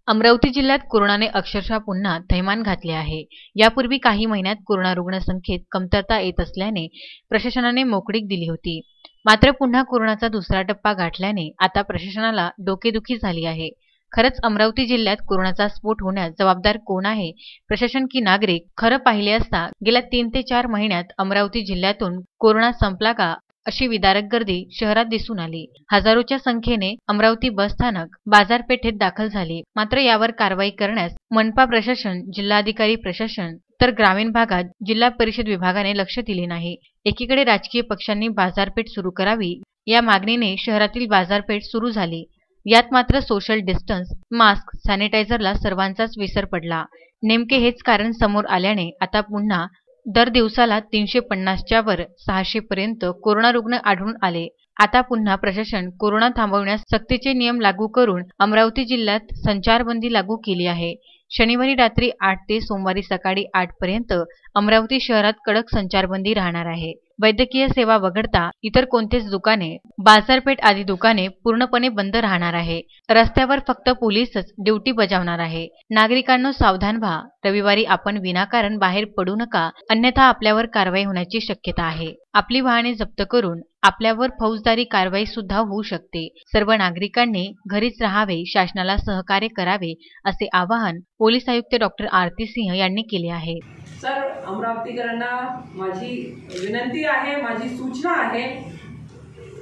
अमरावती जिल्ह्यात कोरोनाने अक्षरशः पुन्हा थैमान घातले आहे। यापूर्वी काही महिन्यात कोरोना रुग्ण संख्येत कमतरता येत असल्याने प्रशासनाने मोकळीक दिली होती। मात्र पुन्हा कोरोनाचा दुसरा टप्पा गाठल्याने आता प्रशासनाला डोकेदुखी झाली आहे। खरंच अमरावती जिल्ह्यात कोरोनाचा स्फोट होण्यास जबाबदार कोण आहे, प्रशासन की नागरिक? खरं पाहिले असता गेल्या 3 ते 4 महिन्यात अमरावती जिल्ह्यातून कोरोना संपला का अशी विदारक गर्दी शहरात दिसून आली। हजारोच्या संख्येने अमरावती बसस्थानक, बाजारपेठेत दाखल झाली। मात्र यावर कारवाई करण्यास मनपा प्रशासन, जिल्हाधिकारी प्रशासन तर ग्रामीण भागात जिल्हा परिषद विभागाने लक्ष दिले नाही। एकीकडे राजकीय पक्षांनी बाजारपेठ सुरू करावी या मागणीने शहरातील बाजारपेठ सुरू झाली। यात मात्र सोशल डिस्टन्स, मास्क, सॅनिटायझरला सर्वांचाच विसर पडला। नेमके हेच कारण समोर आल्याने आता पुन्हा दर दिवसाला 350च्या वर 600 पर्यंत कोरोना रुग्ण आढळून आले। आता पुन्हा प्रशासन कोरोना थांबवण्यास सक्तीचे नियम लागू करून अमरावती जिल्ह्यात संचारबंदी लागू केली आहे। शनिवारी रात्री 8 ते सोमवारी सकाळी 8 पर्यंत अमरावती शहरात कडक संचारबंदी राहणार आहे। वैद्यकीय सेवा वगळता इतर कोणतेच दुकाने, बाजारपेठ आदी दुकाने पूर्णपणे बंद राहणार आहे। रस्त्यावर फक्त पोलीसच ड्युटी बजावणार आहे। नागरिकांनो सावधान व्हा। रविवारी आपण विनाकारण बाहेर पडू नका, अन्यथा आपल्यावर कारवाई होण्याची शक्यता आहे। आपली वाहने जप्त करून आपल्यावर फौजदारी कारवाई सुद्धा होऊ शकते। सर्व नागरिकांनी घरीच राहावे, शासनाला सहकार्य करावे असे आवाहन पोलीस आयुक्त डॉक्टर आरती सिंह यांनी केले आहे। सर, अमरावतीकरांना माझी विनंती आहे, माझी सूचना आहे,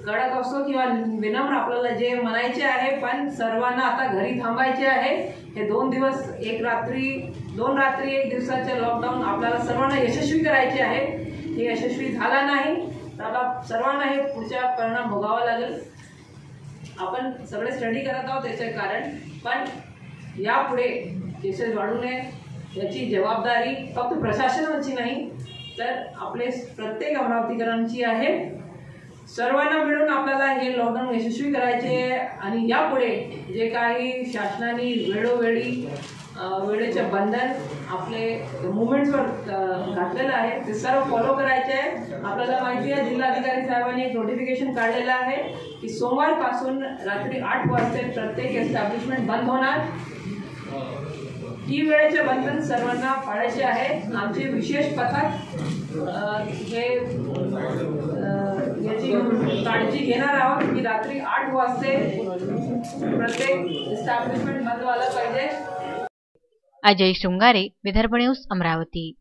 कडक असो किंवा विनम्र आपल्याला जे म्हणायचे आहे, पण सर्वांना आता घरी थांबायचे आहे। हे 2 दिवस, 1 रात्री 2 रात्री 1 दिवसाचे लॉकडाऊन आपल्याला सर्वांना यशस्वी करायचे आहे। हे यशस्वी झाला नाही तर आता सर्वांना हे पुढच्या परिणाम भोगावा लागेल। आपण सगळे स्टडी करत आहोत त्याचे कारण, पण यापुढे केसेस वाढू नये याची जबाबदारी फक्त प्रशासनाची नाही तर आपले प्रत्येक अमरावतीकरांची आहे। सर्वांना मिळून आपल्याला हे लॉकडाऊन यशस्वी करायचे आणि यापुढे जे काही शासनाने वेळोवेळी वेळेचे बंधन आपले मुवमेंट्सवर घातलेलं आहे ते सर्व फॉलो करायचे आहे। आपल्याला माहिती आहे जिल्हाधिकारी साहेबांनी एक नोटिफिकेशन काढलेलं आहे की सोमवारपासून रात्री 8 वाजता प्रत्येक एस्टॅब्लिशमेंट बंद होणार। ही वेळेचे बंधन सर्वांना पाळायचे आहे। आमचे विशेष पथक हे याची काळजी घेणार आहोत की रात्री 8 वाजता प्रत्येक एस्टॅब्लिशमेंट बंद व्हायला पाहिजे। अजय शृंगारे, विदर्भ न्यूज, अमरावती।